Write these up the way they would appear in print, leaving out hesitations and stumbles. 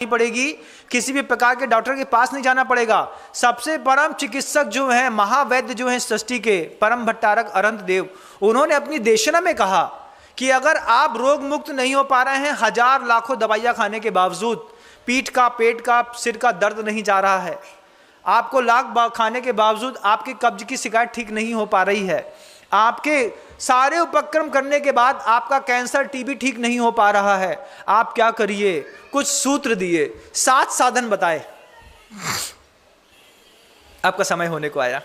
पड़ेगी, किसी भी प्रकार के डॉक्टर के पास नहीं जाना पड़ेगा। सबसे परम चिकित्सक जो हैं, महावैद्य जो हैं सृष्टि के, परम भट्टारक अनंत देव, उन्होंने अपनी देशना में कहा कि अगर आप रोग मुक्त नहीं हो पा रहे हैं, हजार लाखों दवाइयां खाने के बावजूद, पीठ का, पेट का, सिर का दर्द नहीं जा रहा है, आपको लाख खाने के बावजूद आपके कब्ज की शिकायत ठीक नहीं हो पा रही है, आपके सारे उपक्रम करने के बाद आपका कैंसर, टीबी ठीक नहीं हो पा रहा है, आप क्या करिए? कुछ सूत्र दिए, 7 साधन बताए। आपका समय होने को आया,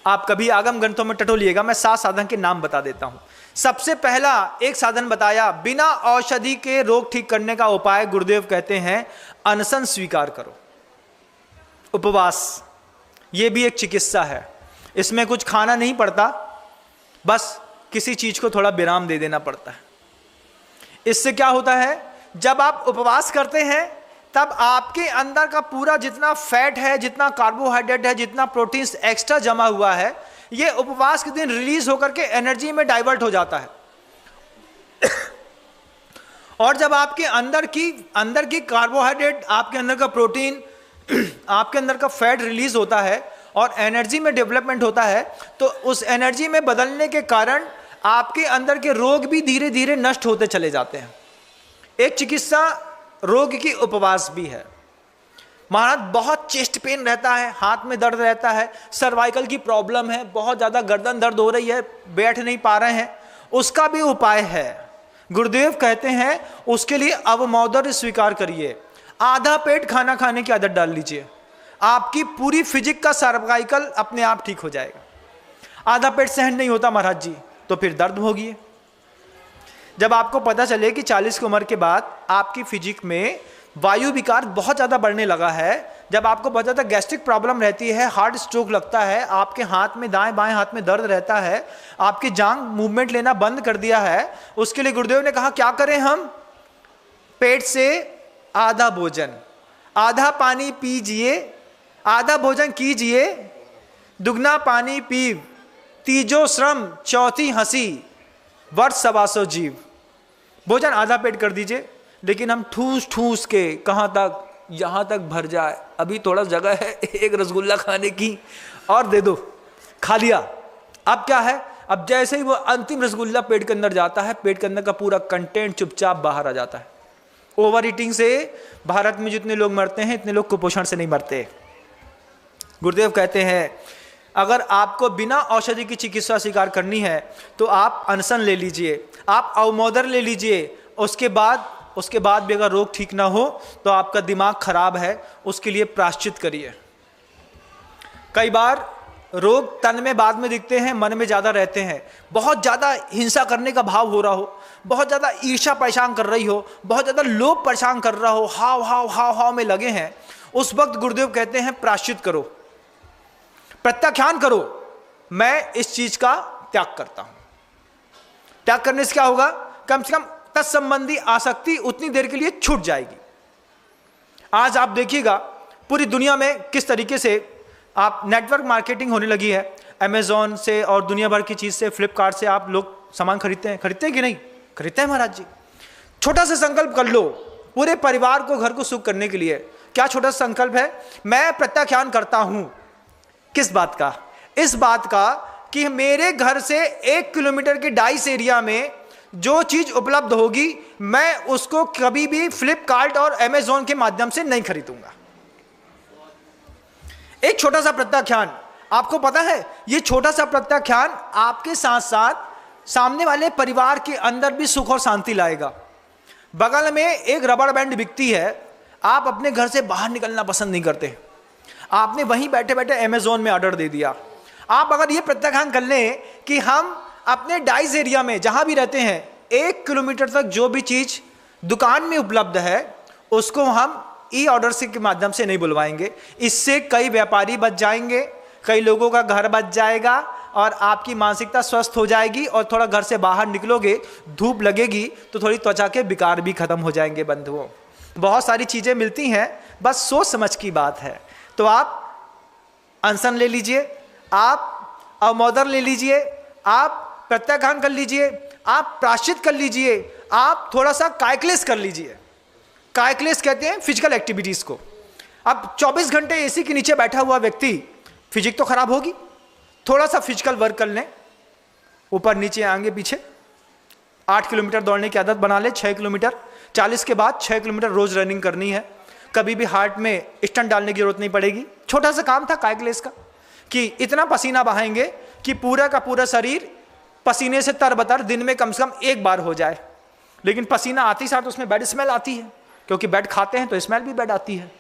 आप कभी आगम ग्रंथों में टटोलिएगा, मैं 7 साधन के नाम बता देता हूं। सबसे पहला एक साधन बताया, बिना औषधि के रोग ठीक करने का उपाय गुरुदेव कहते हैं अनशन स्वीकार करो, उपवास। यह भी एक चिकित्सा है, इसमें कुछ खाना नहीं पड़ता, बस किसी चीज को थोड़ा विराम दे देना पड़ता है। इससे क्या होता है, जब आप उपवास करते हैं तब आपके अंदर का पूरा जितना फैट है, जितना कार्बोहाइड्रेट है, जितना प्रोटीन्स एक्स्ट्रा जमा हुआ है, ये उपवास के दिन रिलीज होकर के एनर्जी में डाइवर्ट हो जाता है। और जब आपके अंदर की कार्बोहाइड्रेट, आपके अंदर का प्रोटीन, आपके अंदर का फैट रिलीज होता है और एनर्जी में डेवलपमेंट होता है, तो उस एनर्जी में बदलने के कारण आपके अंदर के रोग भी धीरे धीरे नष्ट होते चले जाते हैं। एक चिकित्सा रोग की उपवास भी है। महाराज बहुत चेस्ट पेन रहता है, हाथ में दर्द रहता है, सर्वाइकल की प्रॉब्लम है, बहुत ज़्यादा गर्दन दर्द हो रही है, बैठ नहीं पा रहे हैं, उसका भी उपाय है। गुरुदेव कहते हैं उसके लिए अवमौदर्य स्वीकार करिए, आधा पेट खाना खाने की आदत डाल लीजिए, आपकी पूरी फिजिक का सर्वाइकल अपने आप ठीक हो जाएगा। आधा पेट सहन नहीं होता महाराज जी, तो फिर दर्द होगी। जब आपको पता चले कि 40 की उम्र के बाद आपकी फिजिक में वायु विकार बहुत ज़्यादा बढ़ने लगा है, जब आपको बहुत ज़्यादा गैस्ट्रिक प्रॉब्लम रहती है, हार्ट स्ट्रोक लगता है, आपके हाथ में, दाएं बाएं हाथ में दर्द रहता है, आपकी जांघ मूवमेंट लेना बंद कर दिया है, उसके लिए गुरुदेव ने कहा क्या करें हम? पेट से आधा भोजन, आधा पानी पीजिए, आधा भोजन कीजिए, दुगना पानी पीव, तीजो श्रम चौथी हंसी, वर्ष 125 जीव। भोजन आधा पेट कर दीजिए, लेकिन हम ठूस ठूस के कहाँ तक, यहाँ तक भर जाए, अभी थोड़ा जगह है एक रसगुल्ला खाने की और दे दो, खा लिया। अब क्या है, अब जैसे ही वो अंतिम रसगुल्ला पेट के अंदर जाता है, पेट के अंदर का पूरा कंटेंट चुपचाप बाहर आ जाता है। ओवर ईटिंग से भारत में जितने लोग मरते हैं, इतने लोग कुपोषण से नहीं मरते। गुरुदेव कहते हैं अगर आपको बिना औषधि की चिकित्सा स्वीकार करनी है तो आप अनशन ले लीजिए, आप अवमोदर ले लीजिए, उसके बाद भी अगर रोग ठीक ना हो तो आपका दिमाग खराब है, उसके लिए प्रायश्चित करिए। कई बार रोग तन में बाद में दिखते हैं, मन में ज़्यादा रहते हैं। बहुत ज़्यादा हिंसा करने का भाव हो रहा हो, बहुत ज़्यादा ईर्ष्या परेशान कर रही हो, बहुत ज़्यादा लोभ परेशान कर रहा हो, हाव हाव हाव हाव में लगे हैं, उस वक्त गुरुदेव कहते हैं प्रायश्चित करो, प्रत्याख्यान करो, मैं इस चीज का त्याग करता हूं। त्याग करने से क्या होगा, कम से कम तत्संबंधी आसक्ति उतनी देर के लिए छूट जाएगी। आज आप देखिएगा पूरी दुनिया में किस तरीके से आप नेटवर्क मार्केटिंग होने लगी है। अमेजॉन से और दुनिया भर की चीज से, फ्लिपकार्ट से आप लोग सामान खरीदते हैं कि नहीं? खरीदते हैं महाराज जी। छोटा सा संकल्प कर लो पूरे परिवार को, घर को सुख करने के लिए। क्या छोटा सा संकल्प है? मैं प्रत्याख्यान करता हूं। किस बात का? इस बात का कि मेरे घर से 1 किलोमीटर के डाइस एरिया में जो चीज उपलब्ध होगी, मैं उसको कभी भी फ्लिपकार्ट और अमेजॉन के माध्यम से नहीं खरीदूंगा। एक छोटा सा प्रत्याख्यान, आपको पता है ये छोटा सा प्रत्याख्यान आपके साथ साथ सामने वाले परिवार के अंदर भी सुख और शांति लाएगा। बगल में एक रबड़ बैंड बिकती है, आप अपने घर से बाहर निकलना पसंद नहीं करते, आपने वहीं बैठे बैठे अमेजोन में ऑर्डर दे दिया। आप अगर ये प्रत्याख्यान कर लें कि हम अपने डाइस एरिया में जहां भी रहते हैं 1 किलोमीटर तक जो भी चीज दुकान में उपलब्ध है उसको हम ई ऑर्डर से के माध्यम से नहीं बुलवाएंगे, इससे कई व्यापारी बच जाएंगे, कई लोगों का घर बच जाएगा और आपकी मानसिकता स्वस्थ हो जाएगी। और थोड़ा घर से बाहर निकलोगे, धूप लगेगी तो थोड़ी त्वचा के विकार भी खत्म हो जाएंगे। बंधुओं, बहुत सारी चीजें मिलती हैं, बस सोच समझ की बात है। तो आप अनशन ले लीजिए, आप अवमोदर ले लीजिए, आप प्रत्याख्यान कर लीजिए, आप प्रायश्चित कर लीजिए, आप थोड़ा सा कायक्लेश कर लीजिए। कायक्लेस कहते हैं फिजिकल एक्टिविटीज को। अब 24 घंटे एसी के नीचे बैठा हुआ व्यक्ति, फिजिक तो खराब होगी। थोड़ा सा फिजिकल वर्क कर लें, ऊपर नीचे आगे पीछे, 8 किलोमीटर दौड़ने की आदत बना ले, 6 किलोमीटर, 40 के बाद 6 किलोमीटर रोज रनिंग करनी है। कभी भी हार्ट में स्टंट डालने की जरूरत नहीं पड़ेगी। छोटा सा काम था कायक्लेस का कि इतना पसीना बहाएंगे कि पूरा का पूरा शरीर पसीने से तरबतर दिन में कम से कम एक बार हो जाए। लेकिन पसीना आती साथ उसमें बैड स्मेल आती है, क्योंकि बैड खाते हैं तो स्मेल भी बैड आती है।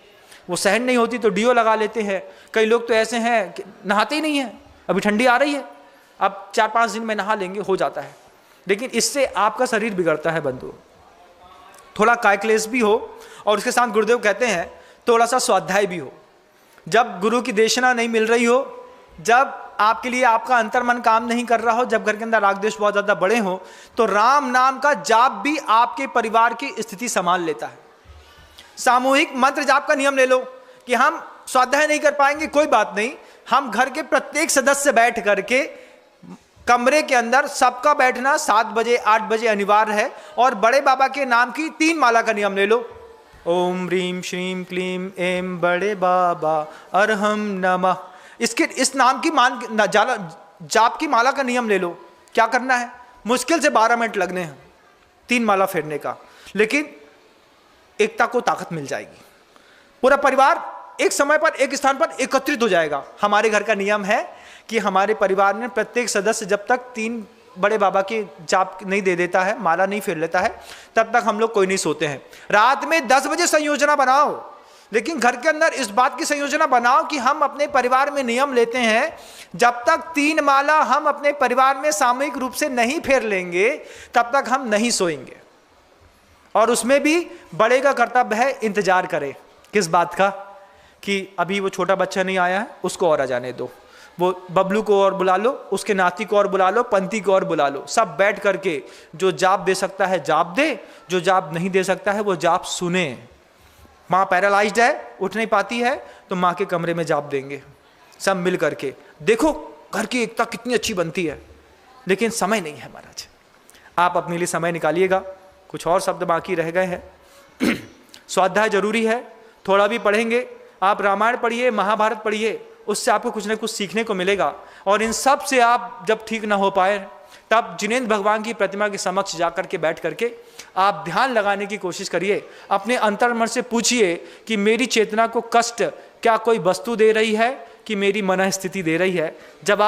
वो सहन नहीं होती तो डीओ लगा लेते हैं। कई लोग तो ऐसे हैं कि नहाते ही नहीं हैं, अभी ठंडी आ रही है, अब 4-5 दिन में नहा लेंगे, हो जाता है। लेकिन इससे आपका शरीर बिगड़ता है बंधु। थोड़ा कायक्लेस भी हो और उसके साथ गुरुदेव कहते हैं थोड़ा सा स्वाध्याय भी हो। जब गुरु की देशना नहीं मिल रही हो, जब आपके लिए आपका अंतर्मन काम नहीं कर रहा हो, जब घर के अंदर राग द्वेष बहुत ज्यादा बड़े हो, तो राम नाम का जाप भी आपके परिवार की स्थिति संभाल लेता है। सामूहिक मंत्र जाप का नियम ले लो कि हम स्वाध्याय नहीं कर पाएंगे, कोई बात नहीं, हम घर के प्रत्येक सदस्य बैठ करके कमरे के अंदर सबका बैठना 7 बजे 8 बजे अनिवार्य है। और बड़े बाबा के नाम की 3 माला का नियम ले लो। ओम ह्रीम श्रीम क्लीम एम बड़े बाबा अरहम नमः। इस नाम की जाप की माला का नियम ले लो। क्या करना है? मुश्किल से 12 मिनट लगने हैं 3 माला फेरने का, लेकिन एकता को ताकत मिल जाएगी। पूरा परिवार एक समय पर एक स्थान पर एकत्रित हो जाएगा। हमारे घर का नियम है कि हमारे परिवार में प्रत्येक सदस्य जब तक 3 बड़े बाबा के जाप नहीं दे देता है, माला नहीं फेर लेता है, तब तक हम लोग कोई नहीं सोते हैं। रात में 10 बजे संयोजना बनाओ, लेकिन घर के अंदर इस बात की संयोजना बनाओ कि हम अपने परिवार में नियम लेते हैं, जब तक 3 माला हम अपने परिवार में सामूहिक रूप से नहीं फेर लेंगे तब तक हम नहीं सोएंगे। और उसमें भी बड़े का कर्तव्य है इंतजार करे। किस बात का? कि अभी वो छोटा बच्चा नहीं आया है, उसको और आ जाने दो, वो बबलू को और बुला लो, उसके नाती को और बुला लो, पंती को और बुला लो। सब बैठ करके जो जाप दे सकता है जाप दे, जो जाप नहीं दे सकता है वो जाप सुने। माँ पैरालाइज्ड है, उठ नहीं पाती है, तो माँ के कमरे में जाप देंगे सब मिल करके। देखो घर की एकता कितनी अच्छी बनती है। लेकिन समय नहीं है महाराज, आप अपने लिए समय निकालिएगा। कुछ और शब्द बाकी रह गए हैं। स्वाध्याय जरूरी है, थोड़ा भी पढ़ेंगे आप, रामायण पढ़िए, महाभारत पढ़िए, उससे आपको कुछ ना कुछ सीखने को मिलेगा। और इन सब से आप जब ठीक ना हो पाए तब जिनेंद्र भगवान की प्रतिमा के समक्ष जाकर के बैठ करके आप ध्यान लगाने की कोशिश करिए। अपने अंतर्मन से पूछिए कि मेरी चेतना को कष्ट क्या कोई वस्तु दे रही है कि मेरी मन स्थिति दे रही है। जब आप